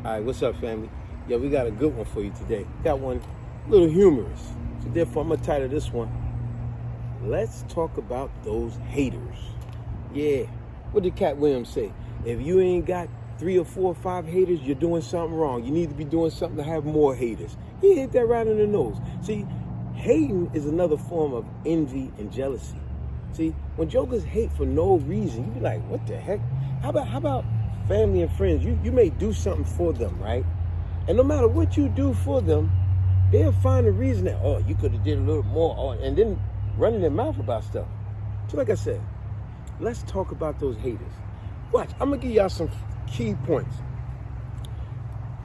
All right, what's up, family? Yeah, we got a good one for you today. Got one a little humorous. So therefore, I'm going to title this one, Let's Talk About Those Haters. Yeah, what did Cat Williams say? If you ain't got 3 or 4 or 5 haters, you're doing something wrong. You need to be doing something to have more haters. He hit that right in the nose. See, hating is another form of envy and jealousy. See, when jokers hate for no reason, you be like, what the heck? How about family and friends? You may do something for them, right? And no matter what you do for them, they'll find a reason that, oh, you could have did a little more, and then running their mouth about stuff. So like I said, let's talk about those haters. Watch, I'm going to give y'all some key points.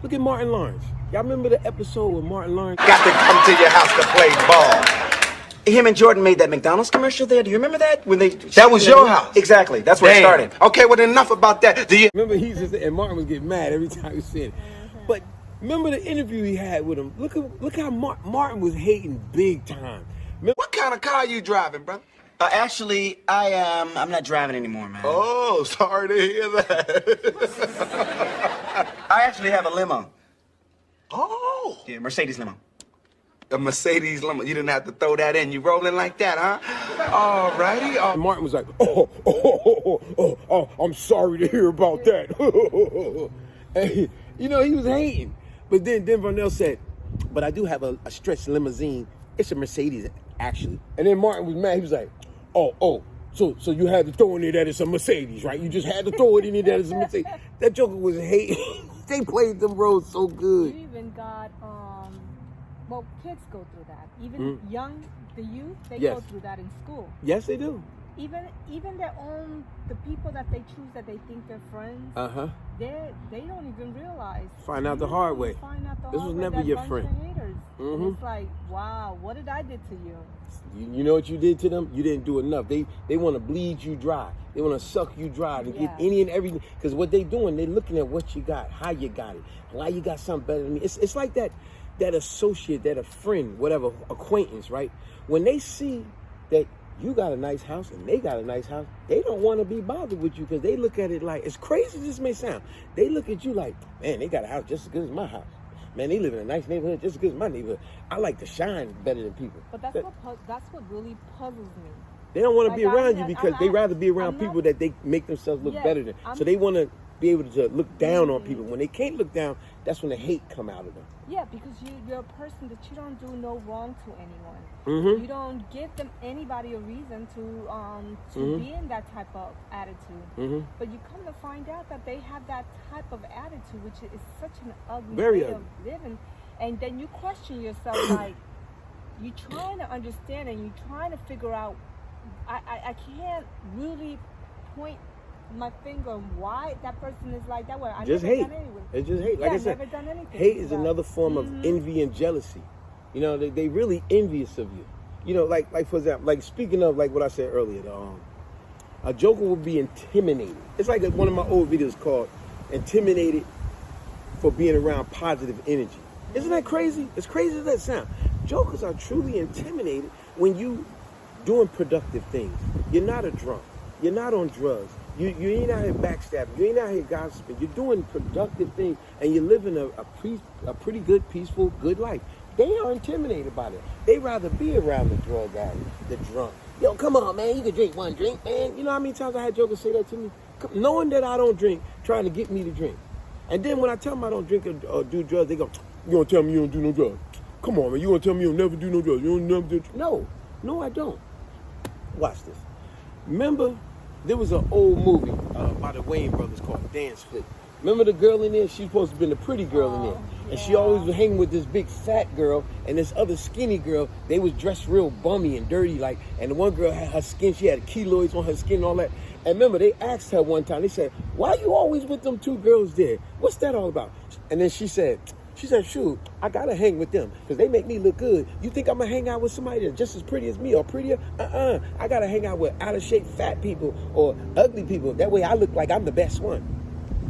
Look at Martin Lawrence. Y'all remember the episode with Martin Lawrence? Got to come to your house to play ball. Him and Jordan made that McDonald's commercial there. Do you remember that? That was your house. Exactly. That's where it started. Okay, well, enough about that. Do you remember and Martin was getting mad every time he said it. But remember the interview he had with him? Look how Martin was hating big time. What kind of car you driving, brother? Actually, I'm not driving anymore, man. Oh, sorry to hear that. I actually have a limo. Oh. Yeah, Mercedes limo. A Mercedes limo. You didn't have to throw that in. You rolling like that, huh? All righty. Martin was like, oh, I'm sorry to hear about that. And, he was hating. But then Varnell said, but I do have a stretch limousine. It's a Mercedes, actually. And then Martin was mad. He was like, so you had to throw in there that it's a Mercedes, right? You just had to throw it in there that it's a Mercedes. That joker was hating. They played them roles so good. You even got, well, kids go through that. Even the youth, they go through that in school. Yes, they do. Even their own, the people that they choose that they think they're friends, they don't even realize. Find out the hard way. This was never your friend. Haters. And it's like, wow, what did I do to you? You know what you did to them? You didn't do enough. They want to bleed you dry. They want to suck you dry and get any and everything. Because what they doing, they looking at what you got, how you got it, why you got something better than me. It's like that associate, that a friend, whatever, acquaintance, right? When they see that you got a nice house and they got a nice house, they don't want to be bothered with you because they look at it like, as crazy as this may sound, they look at you like, man, they got a house just as good as my house. Man, they live in a nice neighborhood just as good as my neighborhood. I like to shine better than people. But that's what really puzzles me. They don't want to be around you because they rather be around people that they make themselves look better than. So they want to be able to look down on people. When they can't look down, that's when the hate come out of them. Yeah, because you're a person that you don't do no wrong to anyone. Mm-hmm. You don't give them anybody a reason to be in that type of attitude. Mm-hmm. But you come to find out that they have that type of attitude, which is such an ugly way of living. And then you question yourself, like, you're trying to understand and you're trying to figure out. I can't really point my finger on why that person is like that way. Just hate. It's just hate. Like I said, never done anything. Hate is another form of envy and jealousy. They really envious of you. Like for example, like speaking of like what I said earlier, a joker will be intimidated. It's like one of my old videos called "Intimidated for Being Around Positive Energy." Isn't that crazy? As crazy as that sound, jokers are truly intimidated when you doing productive things. You're not a drunk. You're not on drugs. You ain't out here backstabbing. You ain't out here gossiping. You're doing productive things, and you're living a pretty good, peaceful, good life. They are intimidated by that. They rather be around the drug addict, the drunk. Yo, come on, man. You can drink one drink, man. You know how many times I had jokers say that to me? Knowing that I don't drink, trying to get me to drink. And then when I tell them I don't drink or do drugs, they go, you gonna tell me you don't do no drugs? Come on, man. You gonna tell me you don't never do no drugs? You don't never do drugs? No, I don't. Watch this. Remember, there was an old movie by the Wayne brothers called Dance Fit. Remember the girl in there? She was supposed to be the pretty girl in there. And she always was hanging with this big fat girl and this other skinny girl. They was dressed real bummy and dirty, like, and the one girl had her skin, she had keloids on her skin and all that. And remember, they asked her one time, they said, why are you always with them 2 girls there? What's that all about? And then she said, shoot, I gotta hang with them because they make me look good. You think I'm gonna hang out with somebody that's just as pretty as me or prettier? I gotta hang out with out of shape fat people or ugly people. That way I look like I'm the best one.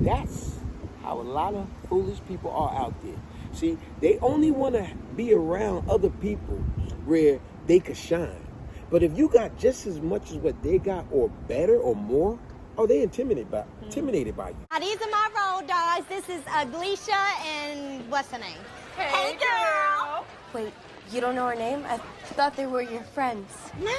That's how a lot of foolish people are out there. See, they only want to be around other people where they could shine. But if you got just as much as what they got or better or more, oh, they intimidated by you. Now, these are my road dogs. This this is Aglisha and what's her name? Hey, girl. Wait, you don't know her name? I thought they were your friends. No,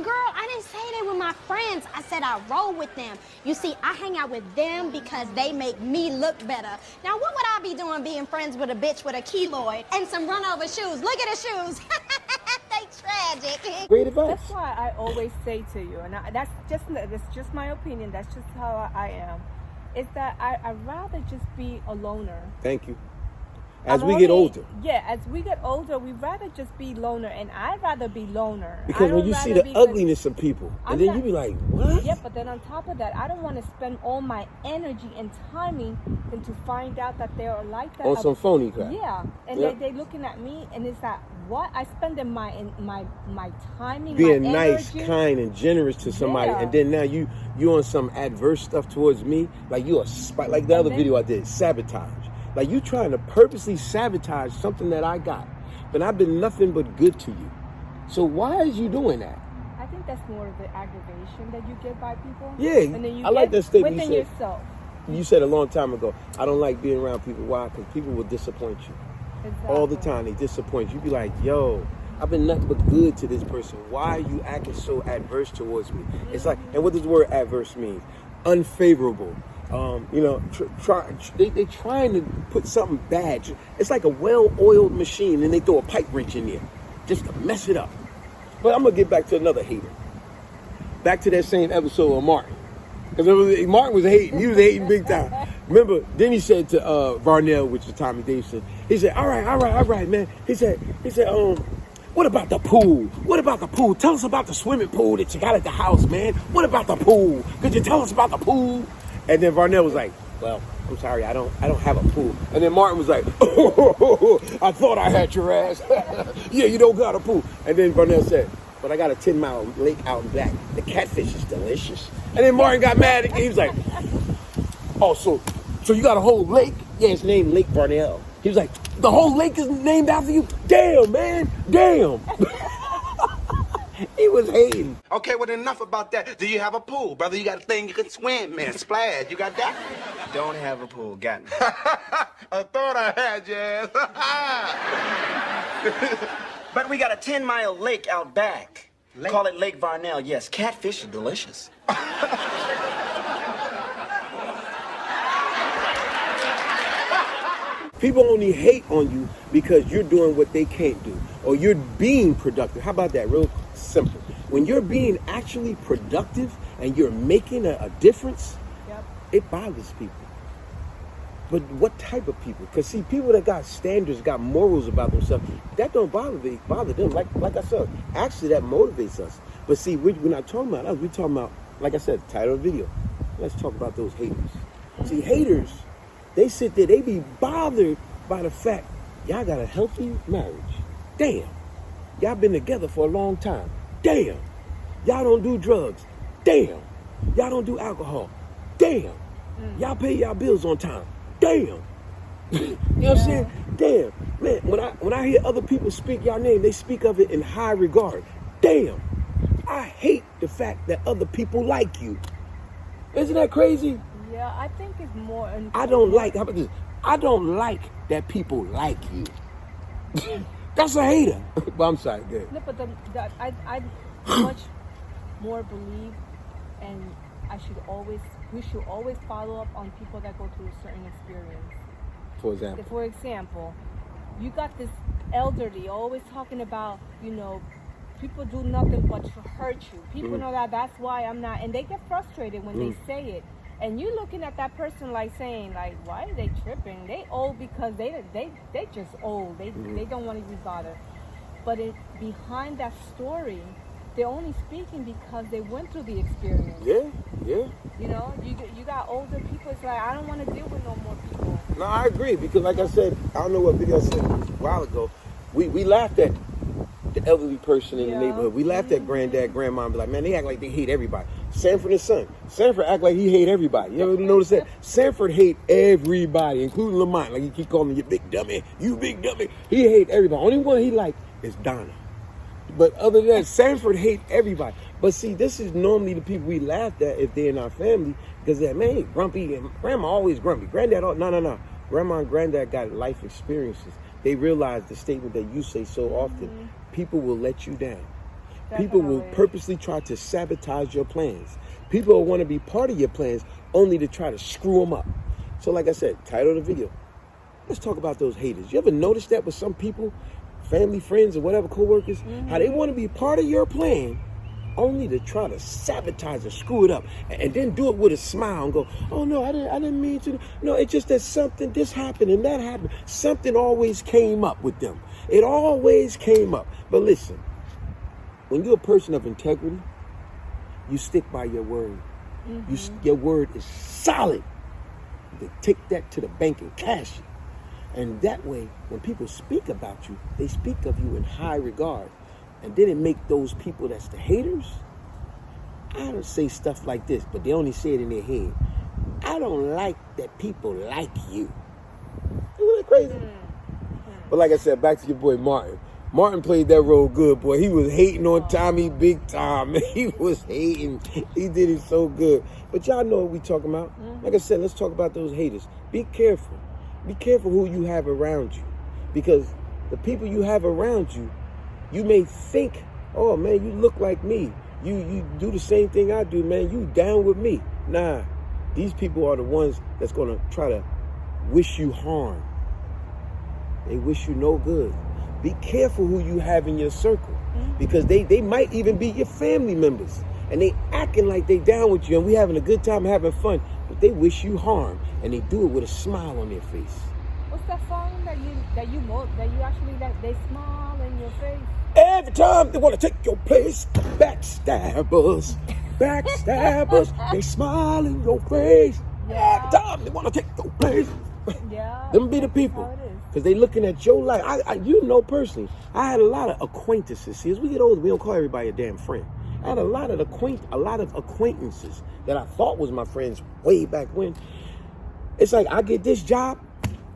girl. I didn't say they were my friends. I said I roll with them. You see, I hang out with them because they make me look better. Now, what would I be doing being friends with a bitch with a keloid and some run-over shoes? Look at the shoes. They tragic. Great advice. That's why I always say to you, and that's just my opinion. That's just how I am. Is that I'd rather just be a loner. Thank you. As we get older. Yeah, as we get older, we'd rather just be loner, and I'd rather be loner. Because when you see the ugliness of people, and then you be like, what? Yeah, but then on top of that, I don't want to spend all my energy and timing than to find out that they're like that. On some phony crap. Yeah, and Yep. they looking at me, and it's like, what? I spend my timing, Being my nice, energy. kind, and generous to somebody, Yeah. and then now you on some adverse stuff towards me, like you a spy, like the other video I did, Sabotage. Like you trying to purposely sabotage something that I got, but I've been nothing but good to you. So why is you doing that? I think that's more of the aggravation that you get by people. Yeah, and then you I like get that statement you within said. yourself. You said a long time ago, I don't like being around people. Why? Because people will disappoint you. Exactly. All the time. They disappoint you. You be like, yo, I've been nothing but good to this person. Why are you acting so adverse towards me? It's like, and what does the word adverse mean? Unfavorable. They trying to put something bad. It's like a well-oiled machine, and they throw a pipe wrench in there just to mess it up. But I'm gonna get back to another hater. Back to that same episode of Martin, because Martin was hating. He was hating big time. Remember? Then he said to Varnell, which is Tommy Davidson. He said, "All right, man." He said, what about the pool? What about the pool? Tell us about the swimming pool that you got at the house, man. What about the pool? Could you tell us about the pool? And then Varnell was like, well, I'm sorry, I don't have a pool. And then Martin was like, I thought I had your ass. Yeah, you don't got a pool. And then Varnell said, but I got a 10-mile lake out in back. The catfish is delicious. And then Martin got mad again. He was like, oh, so you got a whole lake? Yeah, it's named Lake Varnell. He was like, the whole lake is named after you? Damn, man, damn. He was hating. Okay, well, enough about that. Do you have a pool, brother? You got a thing you can swim in, splash. You got that? Don't have a pool. Got me. I thought I had you. But we got a 10-mile lake out back. Call it Lake Varnell. Yes, catfish are delicious. People only hate on you because you're doing what they can't do, or you're being productive. How about that? Real simple. When you're being actually productive and you're making a difference, Yep. it bothers people. But what type of people? Because see, people that got standards, got morals about themselves, that don't bother them. Like I said, actually that motivates us. But see, we're not talking about us. We're talking about, like I said, the title of the video. Let's talk about those haters. See, haters, they sit there, they be bothered by the fact y'all got a healthy marriage. Damn. Y'all been together for a long time. Damn. Y'all don't do drugs. Damn. Y'all don't do alcohol. Damn. Y'all pay y'all bills on time. Damn. You know what I'm saying? Damn. Man, when I hear other people speak y'all name, they speak of it in high regard. Damn. I hate the fact that other people like you. Isn't that crazy? Yeah, I think it's more. I don't like, how about this? I don't like that people like you. That's a hater. But I'm sorry, good. No, but I much more believe, and we should always follow up on people that go through a certain experience. For example. For example, you got this elderly always talking about, people do nothing but to hurt you. People know that's why I'm not, and they get frustrated when they say it. And you looking at that person like saying, like, why are they tripping? They old because they just old. They don't want to be bothered. But behind that story, they're only speaking because they went through the experience. Yeah. You got older people. It's like, I don't want to deal with no more people. No, I agree, because like I said, I don't know what video I said a while ago. We laughed at the elderly person in the neighborhood. We laughed at granddad, grandma, and be like, man, they act like they hate everybody. Sanford and son. Sanford act like he hate everybody. You ever notice that? Sanford hate everybody, including Lamont. Like he keep calling him, you big dummy, you big dummy. He hate everybody. Only one he like is Donna. But other than that, Sanford hate everybody. But see, this is normally the people we laughed at if they're in our family because they're, man, grumpy. And grandma always grumpy. Granddad, no. Grandma and granddad got life experiences. They realize the statement that you say so often. People will let you down. Definitely. People will purposely try to sabotage your plans. People will want to be part of your plans only to try to screw them up. So like I said, title of the video, let's talk about those haters. You ever notice that with some people, family, friends, or whatever, co-workers, how they want to be part of your plan only to try to sabotage and screw it up, and then do it with a smile and go, oh no, I didn't mean to. No, it's just that something, this happened and that happened. Something always came up with them. It always came up. But listen, when you're a person of integrity, you stick by your word. Your word is solid. You can take that to the bank and cash it. And that way, when people speak about you, they speak of you in high regard. And then it make those people that's the haters, I don't say stuff like this, but they only say it in their head. I don't like that people like you. Isn't that crazy? But like I said, back to your boy Martin. Martin played that role good, boy. He was hating on Tommy big time. He was hating. He did it so good. But y'all know what we talking about. Like I said, let's talk about those haters. Be careful. Be careful who you have around you. Because the people you have around you, you may think, oh man, you look like me. You do the same thing I do, man. You down with me. Nah, these people are the ones that's gonna try to wish you harm. They wish you no good. Be careful who you have in your circle, because they might even be your family members, and they acting like they down with you and we having a good time, having fun, but they wish you harm, and they do it with a smile on their face. What's that song that you actually they smile in your face? Every time they want to take your place, backstabbers, they smile in your face. Yeah. Every time they want to take your place. Yeah. Them be the That's people. how it is. Because they looking at your life. You know personally, I had a lot of acquaintances. See, as we get older, we don't call everybody a damn friend. I had a lot of acquaintances that I thought was my friends way back when. It's like I get this job,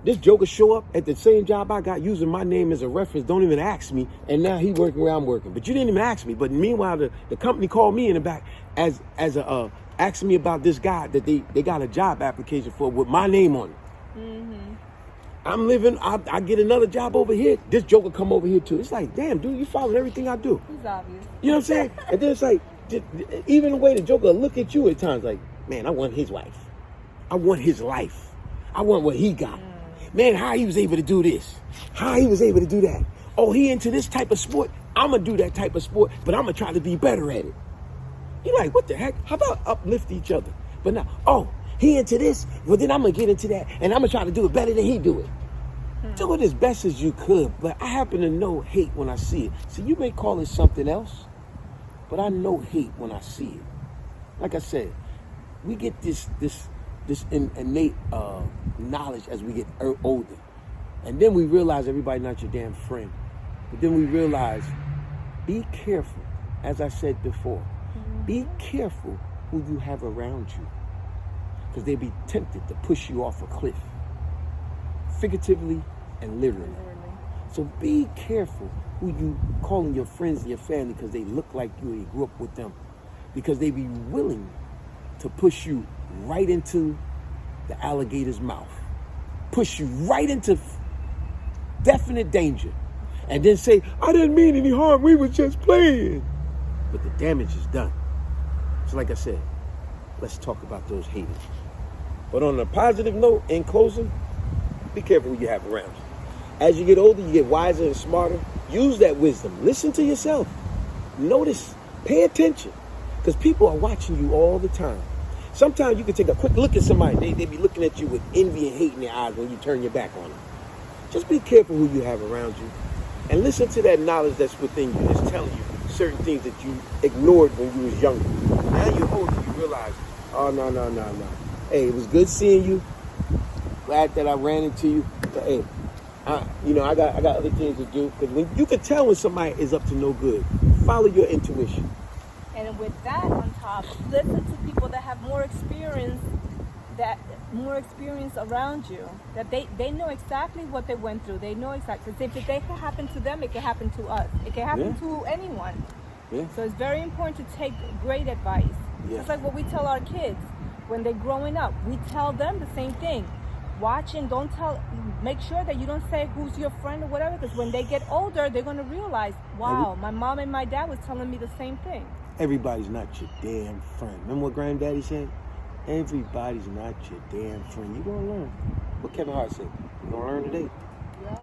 this joker show up at the same job I got using my name as a reference, don't even ask me, and now he working where I'm working. But you didn't even ask me. But meanwhile, the company called me in the back as asking me about this guy that they got a job application for with my name on it. I'm living, I get another job over here. This joker come over here too. It's like, damn, dude, you following everything I do. It's obvious. You know what I'm saying? And then it's like, even the way the joker look at you at times, like, man, I want his wife. I want his life. I want what he got. Man, how he was able to do this. How he was able to do that. Oh, he into this type of sport. I'm going to do that type of sport, but I'm going to try to be better at it. You're like, what the heck? How about uplift each other? But now, oh, he into this, well then I'm going to get into that, and I'm going to try to do it better than he do it. Do it as best as you could, but I happen to know hate when I see it. See, you may call it something else, but I know hate when I see it. Like I said, we get this innate knowledge as we get older. And then we realize everybody not your damn friend. But then we realize, be careful, as I said before, be careful who you have around you. Because they be tempted to push you off a cliff. Figuratively and literally. So be careful who you calling your friends and your family because they look like you and you grew up with them. Because they be willing to push you right into the alligator's mouth. Push you right into definite danger. And then say, I didn't mean any harm, we was just playing. But the damage is done. So like I said, let's talk about those haters. But on a positive note, in closing, be careful who you have around you. As you get older, you get wiser and smarter. Use that wisdom. Listen to yourself. Notice. Pay attention. Because people are watching you all the time. Sometimes you can take a quick look at somebody. They be looking at you with envy and hate in their eyes when you turn your back on them. Just be careful who you have around you. And listen to that knowledge that's within you. That's telling you certain things that you ignored when you was younger. Now you're older, you realize, oh, no. Hey, it was good seeing you. Glad that I ran into you. But hey, I got other things to do. Because when you can tell when somebody is up to no good, follow your intuition. And with that on top, listen to people that have more experience that more experience around you, that they know exactly what they went through. They know exactly, because if it can happen to them, it can happen to us. It can happen to anyone. Yeah. So it's very important to take great advice. Yeah. It's like what we tell our kids when they're growing up. We tell them the same thing. Watch and don't tell. Make sure that you don't say who's your friend or whatever, because when they get older, they're going to realize, wow, my mom and my dad was telling me the same thing. Everybody's not your damn friend. Remember what Granddaddy said? Everybody's not your damn friend. You're going to learn. What Kevin Hart said. You're going to learn today.